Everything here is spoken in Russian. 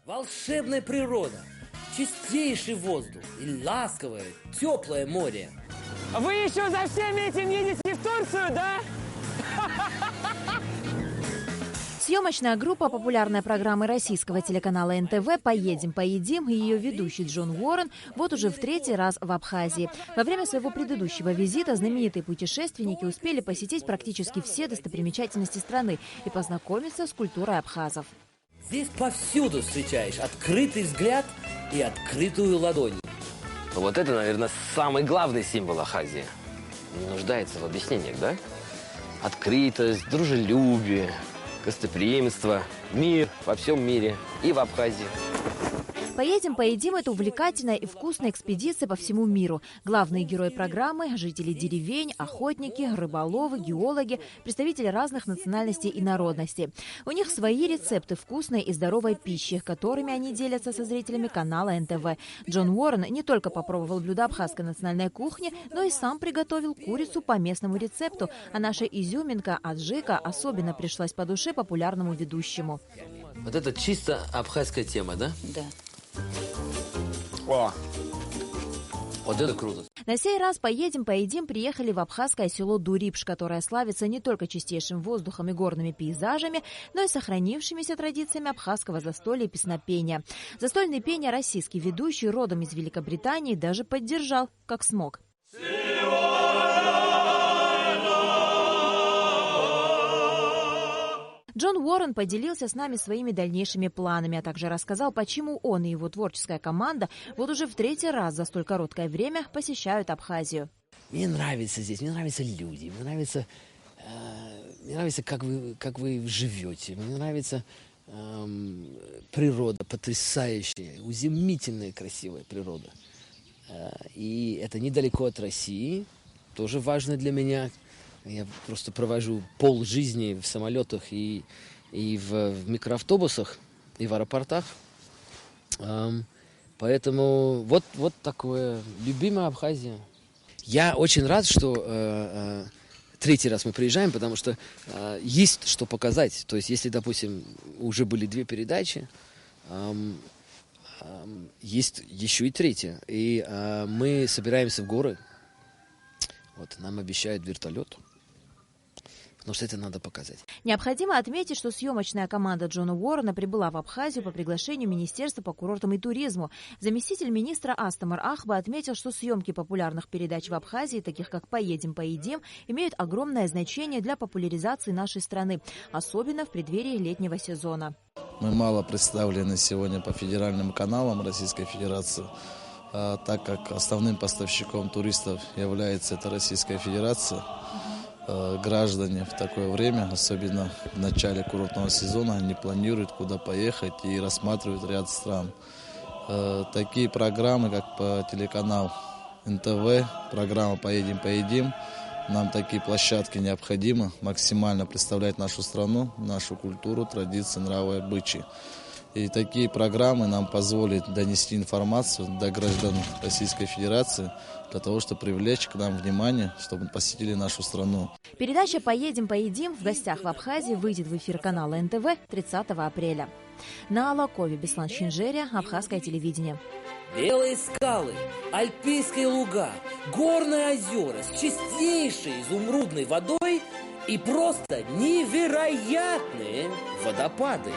Волшебная природа, чистейший воздух и ласковое, теплое море. Вы еще за всем этим едете в Турцию, да? Съемочная группа популярной программы российского телеканала НТВ «Поедем, поедим» и ее ведущий Джон Уоррен вот уже в 3-й раз в Абхазии. Во время своего предыдущего визита знаменитые путешественники успели посетить практически все достопримечательности страны и познакомиться с культурой абхазов. Здесь повсюду встречаешь открытый взгляд и открытую ладонь. Вот это, наверное, самый главный символ Абхазии. Не нуждается в объяснениях, да? Открытость, дружелюбие, гостеприимство, мир во всем мире и в Абхазии. «Поедем, поедим» – это увлекательная и вкусная экспедиция по всему миру. Главные герои программы – жители деревень, охотники, рыболовы, геологи, представители разных национальностей и народностей. У них свои рецепты вкусной и здоровой пищи, которыми они делятся со зрителями канала НТВ. Джон Уоррен не только попробовал блюда абхазской национальной кухни, но и сам приготовил курицу по местному рецепту. А наша изюминка аджика особенно пришлась по душе популярному ведущему. Вот это чисто абхазская тема, да? Да. О! Вот это круто. На сей раз «Поедем, поедим» приехали в абхазское село Дурипш, которое славится не только чистейшим воздухом и горными пейзажами, но и сохранившимися традициями абхазского застолья и песнопения. Застольные пения российский ведущий, родом из Великобритании, даже поддержал, как смог. Джон Уоррен поделился с нами своими дальнейшими планами, а также рассказал, почему он и его творческая команда вот уже в 3-й раз за столь короткое время посещают Абхазию. Мне нравится здесь, мне нравятся люди, мне нравится, как вы живете, мне нравится природа потрясающая, изумительная, красивая природа. И это недалеко от России, тоже важно для меня. Я просто провожу полжизни в самолетах и в микроавтобусах, и в аэропортах. Поэтому вот такое. Любимая Абхазия. Я очень рад, что 3-й раз мы приезжаем, потому что есть что показать. То есть, если, допустим, уже были 2 передачи, есть еще и 3-я. И мы собираемся в горы. Вот, нам обещают вертолет. Потому что это надо показать. Необходимо отметить, что съемочная команда Джона Уоррена прибыла в Абхазию по приглашению Министерства по курортам и туризму. Заместитель министра Астамар Ахба отметил, что съемки популярных передач в Абхазии, таких как «Поедем, поедим», имеют огромное значение для популяризации нашей страны, особенно в преддверии летнего сезона. Мы мало представлены сегодня по федеральным каналам Российской Федерации, так как основным поставщиком туристов является это Российская Федерация. Граждане в такое время, особенно в начале курортного сезона, не планируют, куда поехать и рассматривают ряд стран. Такие программы, как по телеканалу НТВ, программа «Поедем, поедим», нам такие площадки необходимы, максимально представлять нашу страну, нашу культуру, традиции, нравы и обычаи. И такие программы нам позволят донести информацию до граждан Российской Федерации для того, чтобы привлечь к нам внимание, чтобы посетили нашу страну. Передача «Поедем, поедим» в гостях в Абхазии выйдет в эфир канала НТВ 30 апреля. На Алакове, Беслан Шинжерия, Абхазское телевидение. Белые скалы, альпийские луга, горные озера с чистейшей изумрудной водой и просто невероятные водопады.